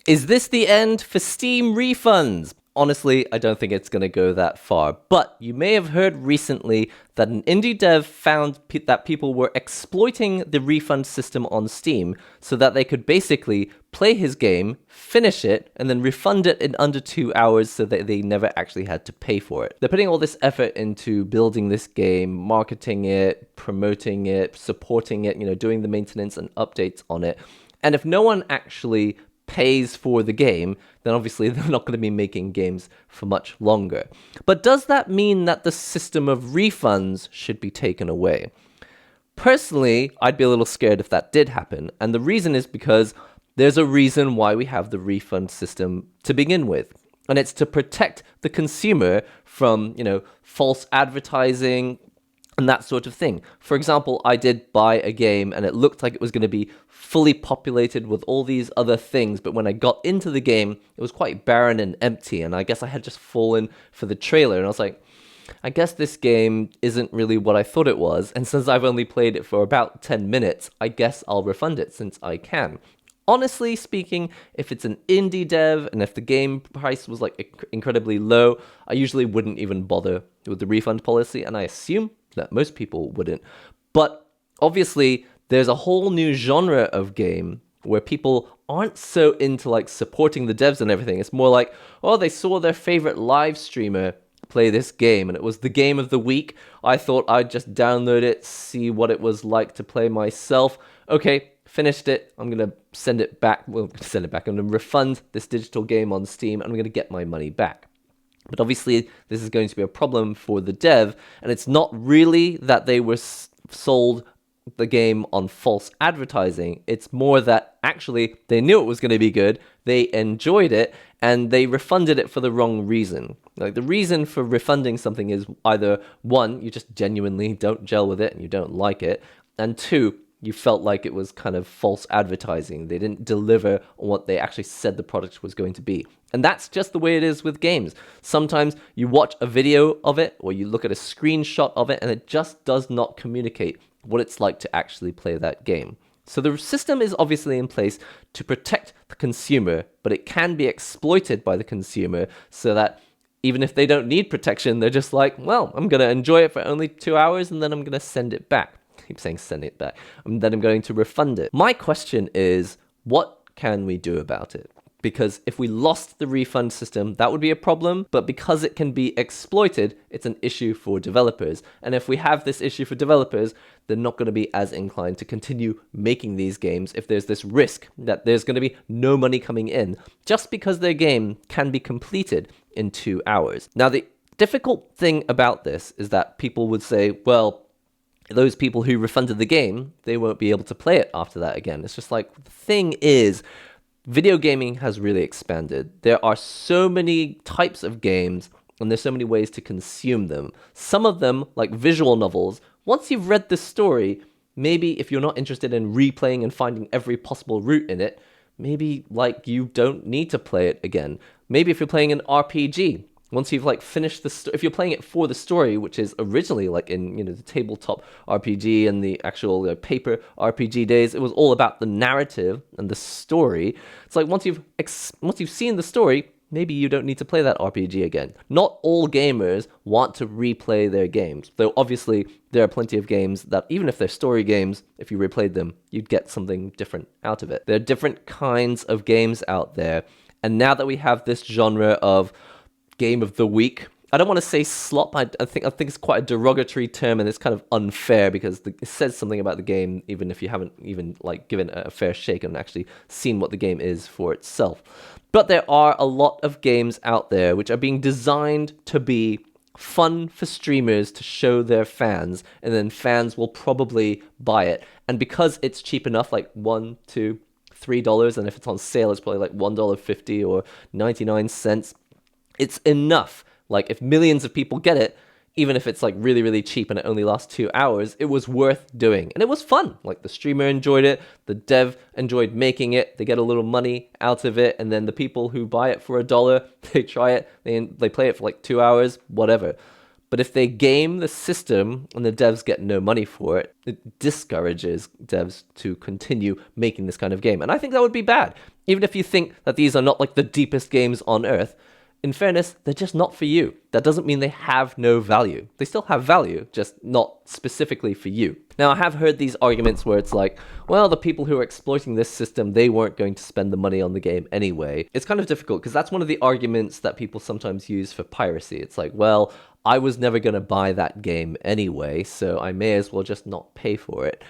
Is this the end for Steam refunds? Honestly, I don't think it's going to go that far, but you may have heard recently that an indie dev found that people were exploiting the refund system on Steam so that they could basically play his game, finish it, and then refund it in under 2 hours so that they never actually had to pay for it. They're putting all this effort into building this game, marketing it, promoting it, supporting it, doing the maintenance and updates on it. And if no one actually pays for the game, then obviously they're not going to be making games for much longer. But does that mean that the system of refunds should be taken away? Personally, I'd be a little scared if that did happen, and the reason is because there's a reason why we have the refund system to begin with, and it's to protect the consumer from, false advertising and that sort of thing. For example, I did buy a game and it looked like it was going to be fully populated with all these other things, but when I got into the game, it was quite barren and empty, and I guess I had just fallen for the trailer, and I was like, I guess this game isn't really what I thought it was, and since I've only played it for about 10 minutes, I guess I'll refund it since I can. Honestly speaking, if it's an indie dev and if the game price was like incredibly low, I usually wouldn't even bother with the refund policy, and I assume that most people wouldn't. But obviously, there's a whole new genre of game where people aren't so into like supporting the devs and everything. It's more like, oh, they saw their favorite live streamer play this game and it was the game of the week. I thought I'd just download it, see what it was like to play myself. Okay, finished it. I'm going to send it back. Well, send it back. I'm going to refund this digital game on Steam and I'm going to get my money back. But obviously, this is going to be a problem for the dev, and it's not really that they were sold the game on false advertising. It's more that actually they knew it was going to be good, they enjoyed it, and they refunded it for the wrong reason. Like, the reason for refunding something is either, one, you just genuinely don't gel with it and you don't like it, and two, you felt like it was kind of false advertising. They didn't deliver on what they actually said the product was going to be. And that's just the way it is with games. Sometimes you watch a video of it or you look at a screenshot of it and it just does not communicate what it's like to actually play that game. So the system is obviously in place to protect the consumer, but it can be exploited by the consumer so that even if they don't need protection, they're just like, well, I'm going to enjoy it for only 2 hours and then I'm going to send it back. I keep saying send it back. And then I'm going to refund it. My question is, what can we do about it? Because if we lost the refund system, that would be a problem. But because it can be exploited, it's an issue for developers. And if we have this issue for developers, they're not going to be as inclined to continue making these games if there's this risk that there's going to be no money coming in just because their game can be completed in 2 hours. Now, the difficult thing about this is that people would say, well, those people who refunded the game, they won't be able to play it after that again. It's just like, the thing is, video gaming has really expanded. There are so many types of games, and there's so many ways to consume them. Some of them, like visual novels, once you've read the story, maybe if you're not interested in replaying and finding every possible route in it, maybe like you don't need to play it again. Maybe if you're playing an RPG, once you've like finished the if you're playing it for the story, which is originally like in the tabletop RPG and the actual paper RPG days, it was all about the narrative and the story. It's like once you've seen the story, maybe you don't need to play that RPG again. Not all gamers want to replay their games, though obviously there are plenty of games that even if they're story games, if you replayed them, you'd get something different out of it. There are different kinds of games out there, and now that we have this genre of game of the week, I don't want to say slop. I think it's quite a derogatory term, and it's kind of unfair because it says something about the game, even if you haven't even like given it a fair shake and actually seen what the game is for itself. But there are a lot of games out there which are being designed to be fun for streamers to show their fans, and then fans will probably buy it. And because it's cheap enough, like $1, $2, $3, and if it's on sale, it's probably like $1.50 or 99 cents. It's enough. Like, if millions of people get it, even if it's like really, really cheap and it only lasts 2 hours, it was worth doing. And it was fun. Like, the streamer enjoyed it, the dev enjoyed making it, they get a little money out of it, and then the people who buy it for $1, they try it, they play it for like 2 hours, whatever. But if they game the system and the devs get no money for it, it discourages devs to continue making this kind of game. And I think that would be bad. Even if you think that these are not like the deepest games on earth, in fairness, they're just not for you. That doesn't mean they have no value. They still have value, just not specifically for you. Now, I have heard these arguments where it's like, well, the people who are exploiting this system, they weren't going to spend the money on the game anyway. It's kind of difficult because that's one of the arguments that people sometimes use for piracy. It's like, well, I was never going to buy that game anyway, so I may as well just not pay for it.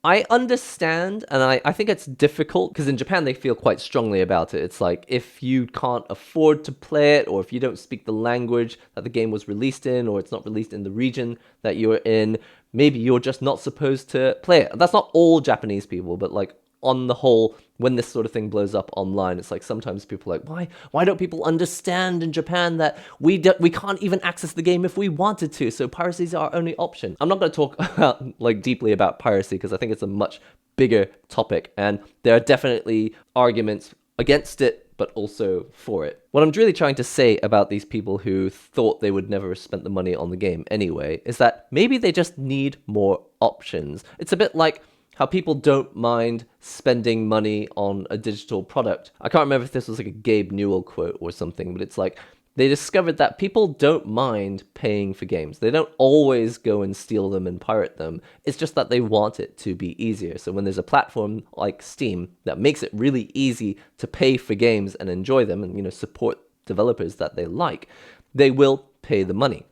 I understand, and I think it's difficult, because in Japan they feel quite strongly about it. It's like, if you can't afford to play it, or if you don't speak the language that the game was released in, or it's not released in the region that you're in, maybe you're just not supposed to play it. That's not all Japanese people, but like, on the whole, when this sort of thing blows up online, it's like sometimes people are like, why don't people understand in Japan that we can't even access the game if we wanted to, so piracy is our only option. I'm not going to talk about, like, deeply about piracy because I think it's a much bigger topic, and there are definitely arguments against it, but also for it. What I'm really trying to say about these people who thought they would never have spent the money on the game anyway is that maybe they just need more options. It's a bit like how people don't mind spending money on a digital product. I can't remember if this was like a Gabe Newell quote or something, but it's like, they discovered that people don't mind paying for games. They don't always go and steal them and pirate them. It's just that they want it to be easier. So when there's a platform like Steam that makes it really easy to pay for games and enjoy them and, support developers that they like, they will pay the money.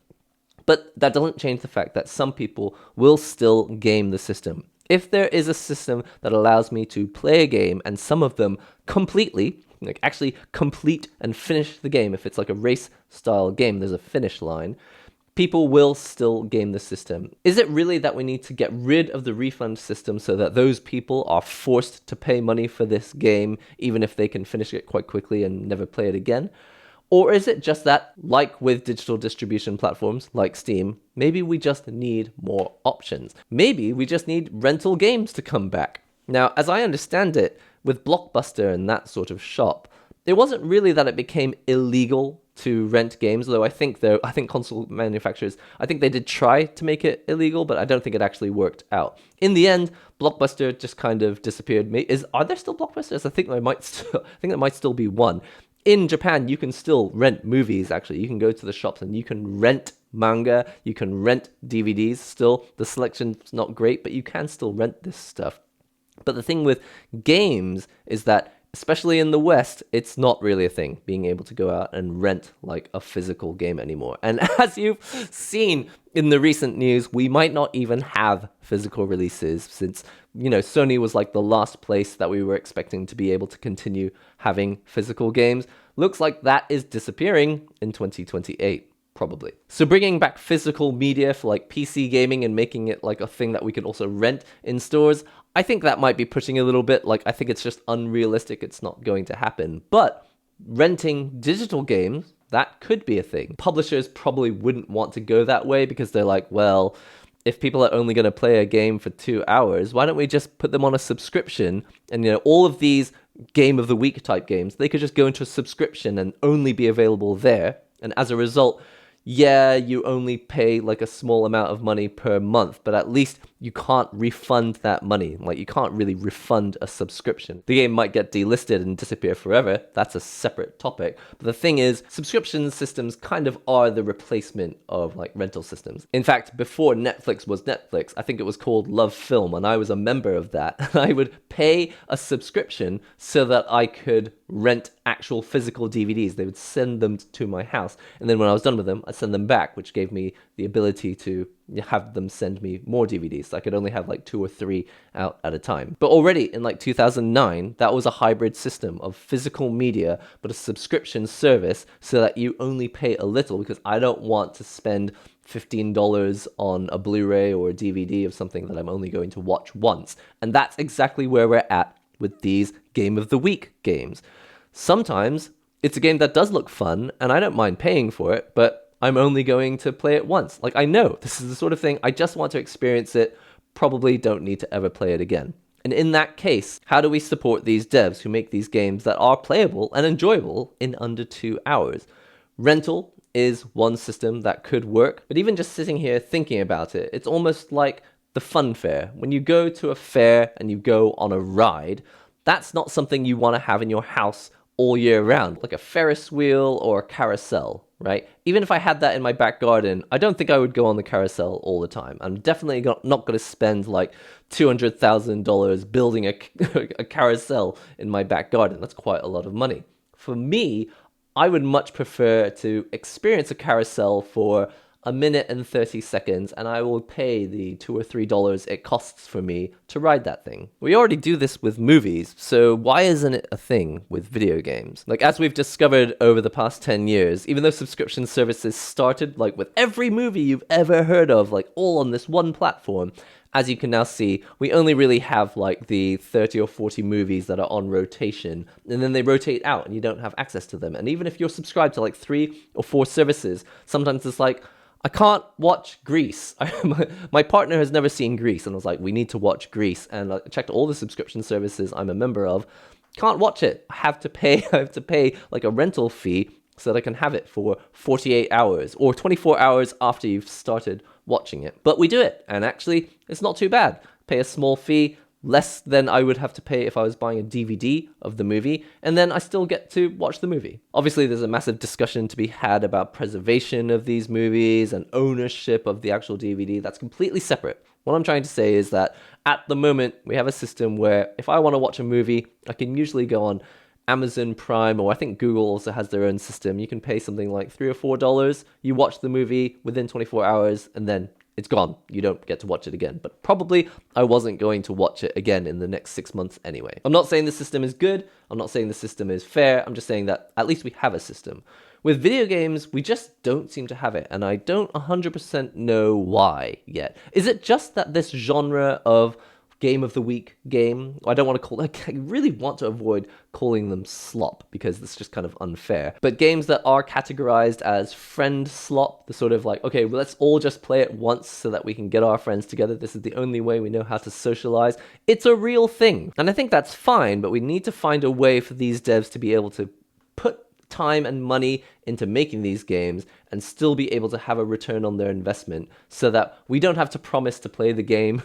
But that doesn't change the fact that some people will still game the system. If there is a system that allows me to play a game, and some of them completely, like actually complete and finish the game, if it's like a race style game, there's a finish line, people will still game the system. Is it really that we need to get rid of the refund system so that those people are forced to pay money for this game, even if they can finish it quite quickly and never play it again? Or is it just that, like with digital distribution platforms like Steam, maybe we just need more options? Maybe we just need rental games to come back. Now, as I understand it, with Blockbuster and that sort of shop, it wasn't really that it became illegal to rent games, though I think console manufacturers, I think they did try to make it illegal, but I don't think it actually worked out. In the end, Blockbuster just kind of disappeared. Are there still Blockbusters? I think there might still be one. In Japan, you can still rent movies, actually. You can go to the shops and you can rent manga, you can rent DVDs still. The selection's not great, but you can still rent this stuff. But the thing with games is that, especially in the West, it's not really a thing, being able to go out and rent like a physical game anymore. And as you've seen in the recent news, we might not even have physical releases since, Sony was like the last place that we were expecting to be able to continue having physical games. Looks like that is disappearing in 2028. Probably. So bringing back physical media for like PC gaming and making it like a thing that we can also rent in stores, I think that might be pushing a little bit. Like, I think it's just unrealistic. It's not going to happen. But renting digital games, that could be a thing. Publishers probably wouldn't want to go that way because they're like, well, if people are only going to play a game for 2 hours, why don't we just put them on a subscription? And, all of these game of the week type games, they could just go into a subscription and only be available there. And as a result, yeah, you only pay like a small amount of money per month, but at least you can't refund that money. Like, you can't really refund a subscription. The game might get delisted and disappear forever. That's a separate topic. But the thing is, subscription systems kind of are the replacement of like rental systems. In fact, before Netflix was Netflix, I think it was called Love Film, and I was a member of that. I would pay a subscription so that I could rent actual physical DVDs. They would send them to my house, and then when I was done with them, I'd send them back, which gave me the ability to have them send me more DVDs. So I could only have like 2 or 3 out at a time. But already in like 2009, that was a hybrid system of physical media, but a subscription service so that you only pay a little, because I don't want to spend $15 on a Blu-ray or a DVD of something that I'm only going to watch once. And that's exactly where we're at with these Game of the Week games. Sometimes it's a game that does look fun, and I don't mind paying for it, but I'm only going to play it once. Like, I know this is the sort of thing I just want to experience it, probably don't need to ever play it again. And in that case, how do we support these devs who make these games that are playable and enjoyable in under 2 hours? Rental is one system that could work, but even just sitting here thinking about it, it's almost like the fun fair. When you go to a fair and you go on a ride, That's not something you want to have in your house all year round, like a Ferris wheel or a carousel, right? Even if I had that in my back garden, I don't think I would go on the carousel all the time. I'm definitely not going to spend like $200,000 building a carousel in my back garden. That's quite a lot of money. For me, I would much prefer to experience a carousel for a minute and 30 seconds, and I will pay the $2 or $3 it costs for me to ride that thing. We already do this with movies, so why isn't it a thing with video games? Like, as we've discovered over the past 10 years, even though subscription services started like with every movie you've ever heard of, like all on this one platform, as you can now see, we only really have like the 30 or 40 movies that are on rotation, and then they rotate out and you don't have access to them. And even if you're subscribed to like 3 or 4 services, sometimes it's like, I can't watch Grease. My partner has never seen Grease, and I was like, we need to watch Grease. And I checked all the subscription services I'm a member of. Can't watch it. I have to pay like a rental fee so that I can have it for 48 hours or 24 hours after you've started watching it. But we do it, and actually, it's not too bad. Pay a small fee, less than I would have to pay if I was buying a DVD of the movie, and then I still get to watch the movie. Obviously, there's a massive discussion to be had about preservation of these movies and ownership of the actual DVD. That's completely separate. What I'm trying to say is that at the moment, we have a system where if I want to watch a movie, I can usually go on Amazon Prime, or I think Google also has their own system. You can pay something like $3 or $4. You watch the movie within 24 hours, and then it's gone. You don't get to watch it again. But probably I wasn't going to watch it again in the next 6 months anyway. I'm not saying the system is good. I'm not saying the system is fair. I'm just saying that at least we have a system. With video games, we just don't seem to have it, and I don't 100% know why yet. Is it just that this genre of Game of the Week game, I don't want to call I really want to avoid calling them slop because it's just kind of unfair, but games that are categorized as friend slop, the sort of like, okay, well, let's all just play it once so that we can get our friends together, this is the only way we know how to socialize, it's a real thing. And I think that's fine, but we need to find a way for these devs to be able to put time and money into making these games and still be able to have a return on their investment so that we don't have to promise to play the game,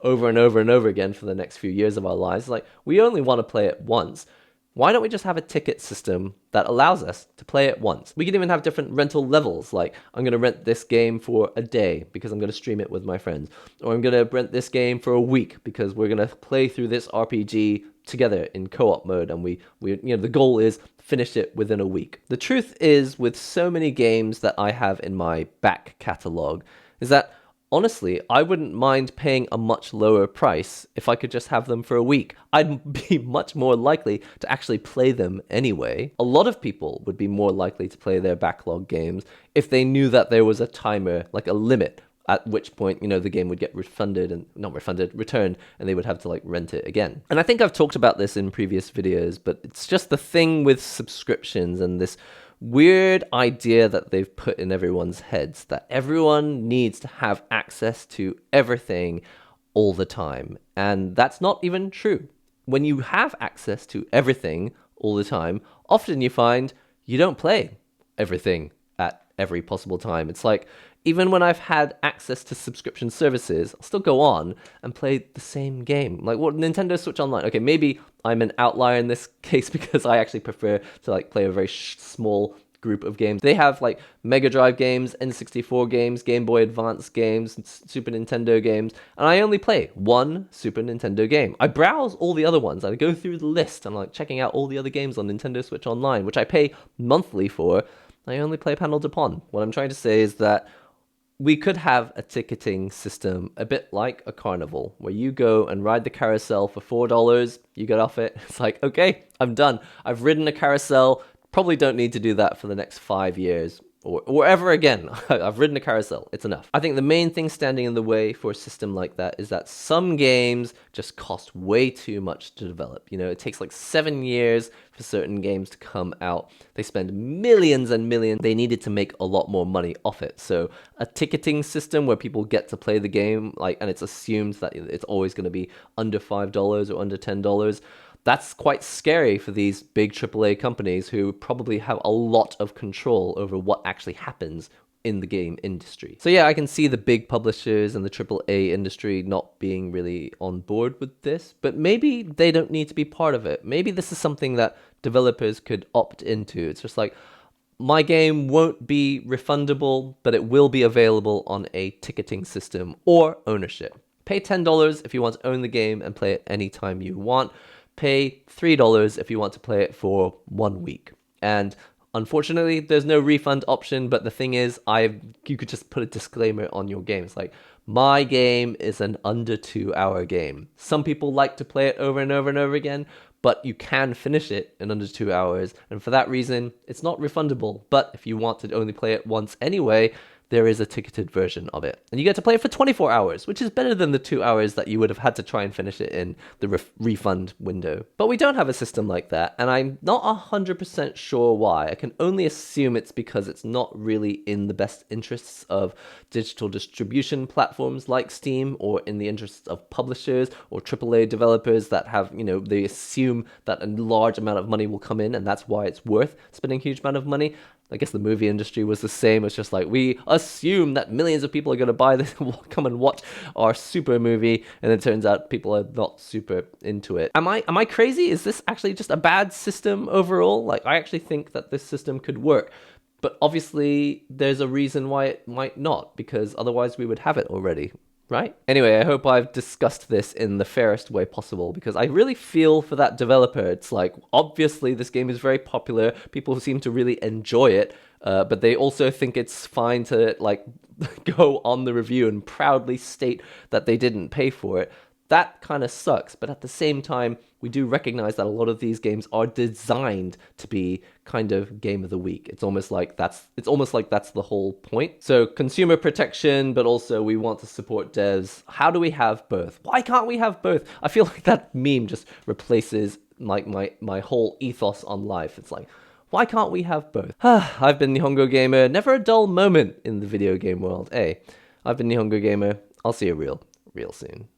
over and over and over again for the next few years of our lives. Like, we only want to play it once. Why don't we just have a ticket system that allows us to play it once? We can even have different rental levels, like I'm going to rent this game for a day because I'm going to stream it with my friends, or I'm going to rent this game for a week because we're going to play through this RPG together in co-op mode, and we the goal is finish it within a week. The truth is, with so many games that I have in my back catalog, is that honestly, I wouldn't mind paying a much lower price if I could just have them for a week. I'd be much more likely to actually play them anyway. A lot of people would be more likely to play their backlog games if they knew that there was a timer, like a limit, at which point, the game would get returned, and they would have to like rent it again. And I think I've talked about this in previous videos, but it's just the thing with subscriptions and this weird idea that they've put in everyone's heads that everyone needs to have access to everything all the time. And that's not even true. When you have access to everything all the time, often you find you don't play everything at every possible time. It's like, even when I've had access to subscription services, I'll still go on and play the same game. Like, what, Nintendo Switch Online? Okay, maybe I'm an outlier in this case because I actually prefer to like play a very small group of games. They have like Mega Drive games, N64 games, Game Boy Advance games, Super Nintendo games, and I only play one Super Nintendo game. I browse all the other ones, and I go through the list and like checking out all the other games on Nintendo Switch Online, which I pay monthly for. I only play Panel de Pon. What I'm trying to say is that we could have a ticketing system a bit like a carnival, where you go and ride the carousel for $4, you get off it, it's like, okay, I'm done. I've ridden a carousel, probably don't need to do that for the next 5 years, or ever again. I've ridden a carousel, it's enough. I think the main thing standing in the way for a system like that is that some games just cost way too much to develop. It takes like 7 years for certain games to come out. They spend millions and millions. They needed to make a lot more money off it. So a ticketing system where people get to play the game, and it's assumed that it's always going to be under $5 or under $10, that's quite scary for these big AAA companies who probably have a lot of control over what actually happens in the game industry. So yeah, I can see the big publishers and the AAA industry not being really on board with this, but maybe they don't need to be part of it. Maybe this is something that developers could opt into. It's just like, my game won't be refundable, but it will be available on a ticketing system or ownership. Pay $10 if you want to own the game and play it anytime you want. Pay $3 if you want to play it for 1 week. And unfortunately, there's no refund option, but the thing is, you could just put a disclaimer on your game. It's like, my game is an under 2-hour game. Some people like to play it over and over and over again, but you can finish it in under 2 hours. And for that reason, it's not refundable. But if you want to only play it once anyway, there is a ticketed version of it. And you get to play it for 24 hours, which is better than the 2 hours that you would have had to try and finish it in the refund window. But we don't have a system like that, and I'm not 100% sure why. I can only assume it's because it's not really in the best interests of digital distribution platforms like Steam, or in the interests of publishers or AAA developers that have, they assume that a large amount of money will come in, and that's why it's worth spending a huge amount of money. I guess the movie industry was the same. It's just like, we assume that millions of people are going to buy this, come and watch our super movie, and it turns out people are not super into it. Am I crazy? Is this actually just a bad system overall? Like, I actually think that this system could work, but obviously there's a reason why it might not, because otherwise we would have it already. Right? Anyway, I hope I've discussed this in the fairest way possible, because I really feel for that developer. It's like, obviously this game is very popular, people seem to really enjoy it, but they also think it's fine to like go on the review and proudly state that they didn't pay for it. That kind of sucks, but at the same time, we do recognize that a lot of these games are designed to be kind of game of the week. It's almost like that's the whole point. So consumer protection, but also we want to support devs. How do we have both? Why can't we have both? I feel like that meme just replaces like my whole ethos on life. It's like, why can't we have both? I've been NihongoGamer. Never a dull moment in the video game world. Hey, I've been NihongoGamer. I'll see you real soon.